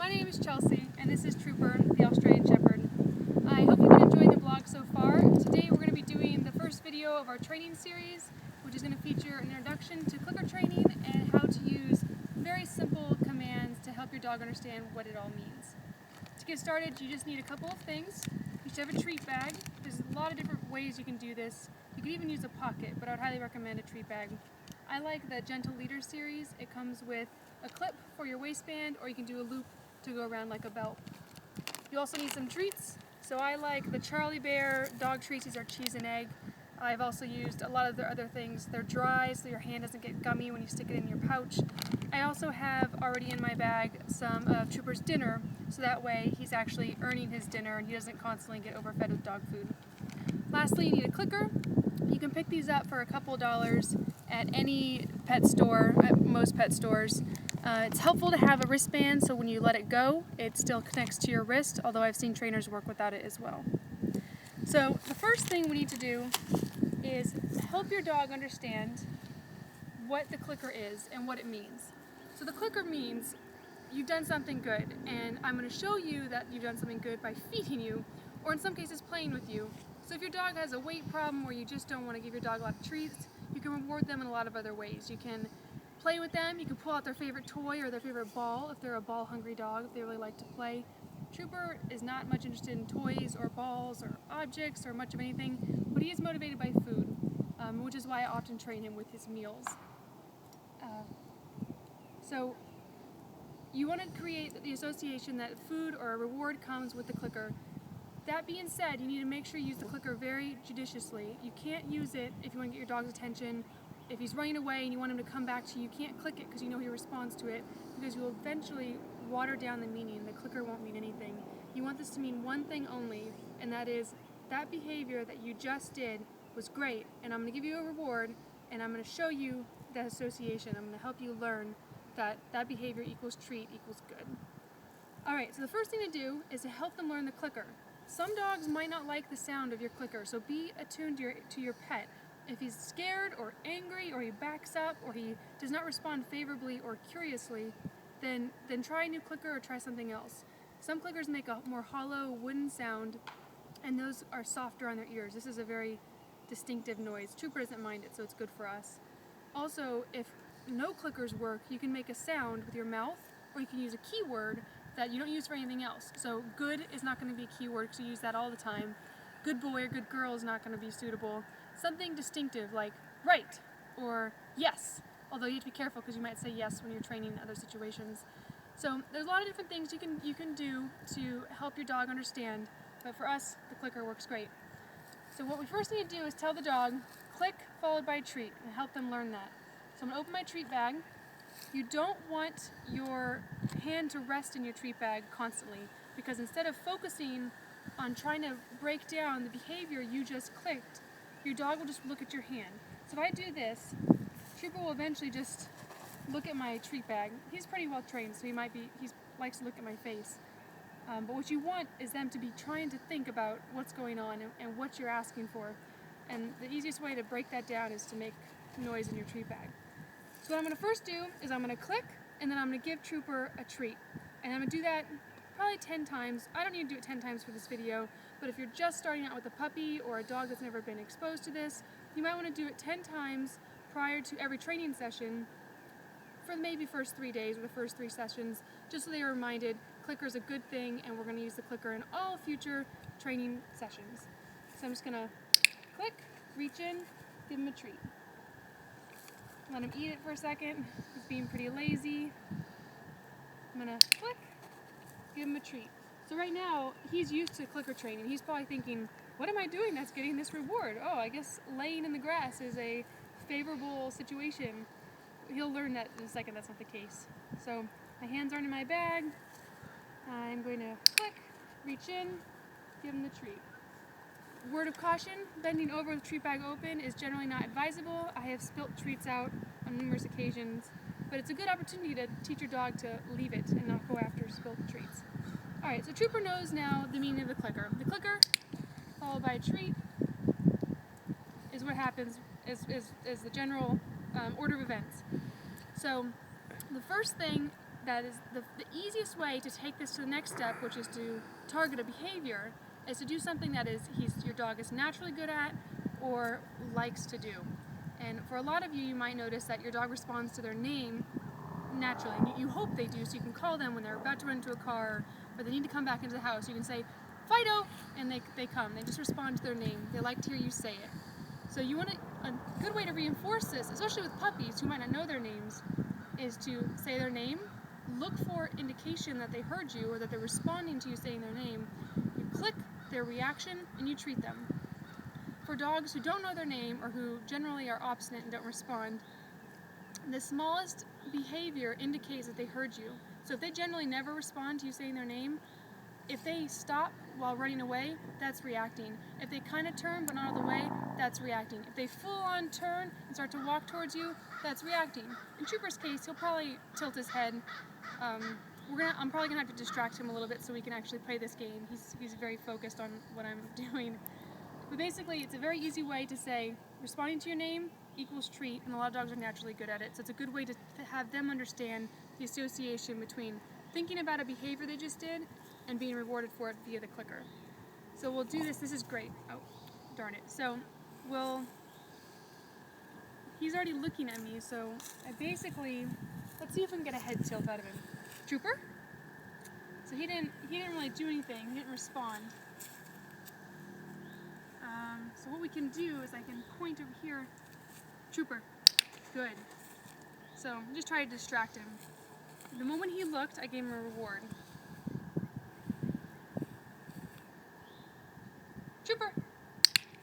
My name is Chelsea, and this is Trooper, the Australian Shepherd. I hope you've been enjoying the vlog so far. Today we're going to be doing the first video of our training series, which is going to feature an introduction to clicker training and how to use very simple commands to help your dog understand what it all means. To get started, you just need a couple of things. You should have a treat bag. There's a lot of different ways you can do this. You could even use a pocket, but I would highly recommend a treat bag. I like the Gentle Leader series. It comes with a clip for your waistband, or you can do a loop to go around like a belt. You also need some treats. So I like the Charlie Bear dog treats. These are cheese and egg. I've also used a lot of their other things. They're dry, so your hand doesn't get gummy when you stick it in your pouch. I also have already in my bag some of Trooper's dinner, so that way he's actually earning his dinner and he doesn't constantly get overfed with dog food. Lastly, you need a clicker. You can pick these up for a couple dollars at any pet store, at most pet stores. It's helpful to have a wristband so when you let it go, it still connects to your wrist, although I've seen trainers work without it as well. So the first thing we need to do is help your dog understand what the clicker is and what it means. So the clicker means you've done something good, and I'm going to show you that you've done something good by feeding you, or in some cases playing with you. So if your dog has a weight problem or you just don't want to give your dog a lot of treats, you can reward them in a lot of other ways. You can play with them, you can pull out their favorite toy or their favorite ball if they're a ball-hungry dog, if they really like to play. Trooper is not much interested in toys or balls or objects or much of anything, but he is motivated by food, which is why I often train him with his meals. So you want to create the association that food or a reward comes with the clicker. That being said, you need to make sure you use the clicker very judiciously. You can't use it if you want to get your dog's attention. If he's running away and you want him to come back to you, you can't click it because you know he responds to it, because you will eventually water down the meaning. The clicker won't mean anything. You want this to mean one thing only, and that is that behavior that you just did was great, and I'm going to give you a reward, and I'm going to show you that association. I'm going to help you learn that that behavior equals treat equals good. Alright, so the first thing to do is to help them learn the clicker. Some dogs might not like the sound of your clicker, so be attuned to your pet. If he's scared or angry or he backs up or he does not respond favorably or curiously, then try a new clicker or try something else. Some clickers make a more hollow wooden sound, and those are softer on their ears. This is a very distinctive noise. Trooper doesn't mind it, so it's good for us. Also, if no clickers work, you can make a sound with your mouth, or you can use a keyword that you don't use for anything else. So good is not going to be a keyword because you use that all the time. Good boy or good girl is not going to be suitable. Something distinctive like right or yes, although you have to be careful because you might say yes when you're training in other situations. So there's a lot of different things you can do to help your dog understand, but for us, the clicker works great. So what we first need to do is tell the dog, click followed by treat, and help them learn that. So I'm going to open my treat bag. You don't want your hand to rest in your treat bag constantly, because instead of focusing on trying to break down the behavior you just clicked, your dog will just look at your hand. So if I do this, Trooper will eventually just look at my treat bag. He's pretty well trained, so he likes to look at my face. But what you want is them to be trying to think about what's going on and what you're asking for. And the easiest way to break that down is to make noise in your treat bag. So what I'm going to first do is I'm going to click, and then I'm going to give Trooper a treat. And I'm going to do that probably 10 times. I don't need to do it 10 times for this video, but if you're just starting out with a puppy or a dog that's never been exposed to this, you might want to do it 10 times prior to every training session for maybe first 3 days or the first 3 sessions, just so they are reminded clicker is a good thing and we're going to use the clicker in all future training sessions. So I'm just going to click, reach in, give him a treat. Let him eat it for a second. He's being pretty lazy. I'm going to click, give him a treat. So right now, he's used to clicker training. He's probably thinking, what am I doing that's getting this reward? Oh, I guess laying in the grass is a favorable situation. He'll learn that in a second that's not the case. So my hands aren't in my bag. I'm going to click, reach in, give him the treat. Word of caution, bending over with the treat bag open is generally not advisable. I have spilt treats out on numerous occasions, but it's a good opportunity to teach your dog to leave it and not go after spilt treats. Alright, so Trooper knows now the meaning of the clicker. The clicker, followed by a treat, is what happens, is the general order of events. So the first thing that is the easiest way to take this to the next step, which is to target a behavior, is to do something that your dog is naturally good at or likes to do. And for a lot of you, you might notice that your dog responds to their name naturally. And you hope they do, so you can call them when they're about to run into a car or they need to come back into the house. You can say, Fido! And they come. They just respond to their name. They like to hear you say it. So a good way to reinforce this, especially with puppies who might not know their names, is to say their name, look for indication that they heard you or that they're responding to you saying their name. You click their reaction and you treat them. For dogs who don't know their name or who generally are obstinate and don't respond, the smallest behavior indicates that they heard you. So if they generally never respond to you saying their name, if they stop while running away, that's reacting. If they kind of turn but not all the way, that's reacting. If they full on turn and start to walk towards you, that's reacting. In Trooper's case, he'll probably tilt his head. I'm probably gonna have to distract him a little bit so we can actually play this game. He's very focused on what I'm doing. But basically, it's a very easy way to say responding to your name equals treat, and a lot of dogs are naturally good at it. So it's a good way to have them understand the association between thinking about a behavior they just did and being rewarded for it via the clicker. So we'll do this. This is great. Oh, darn it. So he's already looking at me, so let's see if we can get a head tilt out of him. Trooper? So he didn't really do anything. He didn't respond. So what we can do is I can point over here. Trooper. Good. So just try to distract him. The moment he looked, I gave him a reward. Trooper.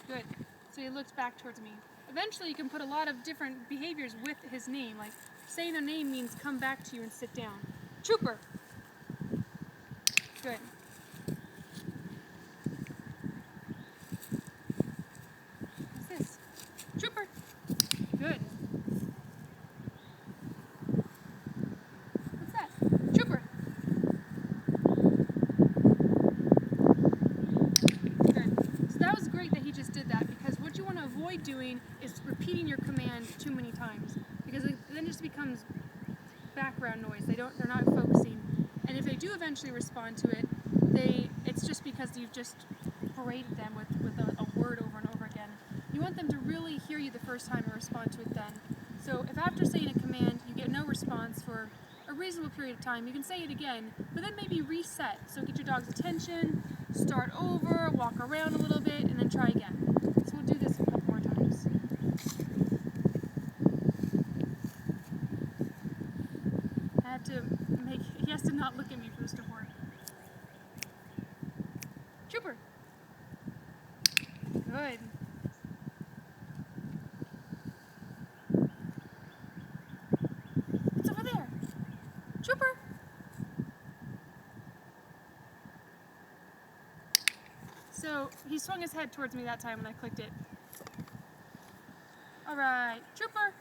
Good. So he looked back towards me. Eventually you can put a lot of different behaviors with his name. Like saying their name means come back to you and sit down. Trooper. Good. What's this? Trooper. Good. What's that? Trooper. Good. So that was great that he just did that, because what you want to avoid doing is repeating your command too many times, because then it just becomes background noise. They're not focusing. And if they do eventually respond to it, it's just because you've just berated them with a word over and over again. You want them to really hear you the first time and respond to it then. So if after saying a command you get no response for a reasonable period of time, you can say it again, but then maybe reset. So get your dog's attention, start over, walk around a little bit, and then try again. So we'll do this a couple more times. He has to not look at me for this to work. Trooper. Good. It's over there. Trooper. So he swung his head towards me that time when I clicked it. All right, Trooper.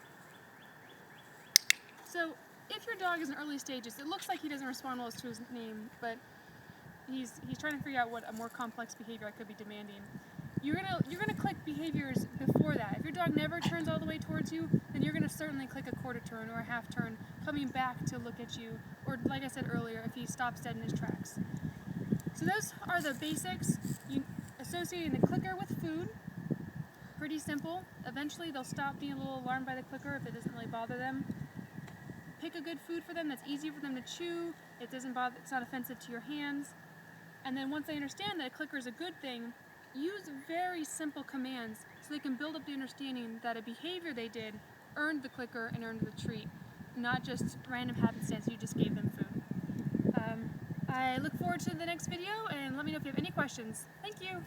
So if your dog is in early stages, it looks like he doesn't respond well to his name, but he's trying to figure out what a more complex behavior I could be demanding. You're gonna click behaviors before that. If your dog never turns all the way towards you, then you're gonna certainly click a quarter turn or a half turn, coming back to look at you, or like I said earlier, if he stops dead in his tracks. So those are the basics. Associating the clicker with food, pretty simple. Eventually they'll stop being a little alarmed by the clicker if it doesn't really bother them. Pick a good food for them that's easy for them to chew, it's not offensive to your hands. And then once they understand that a clicker is a good thing, use very simple commands so they can build up the understanding that a behavior they did earned the clicker and earned the treat, not just random happenstance you just gave them food. I look forward to the next video, and let me know if you have any questions. Thank you!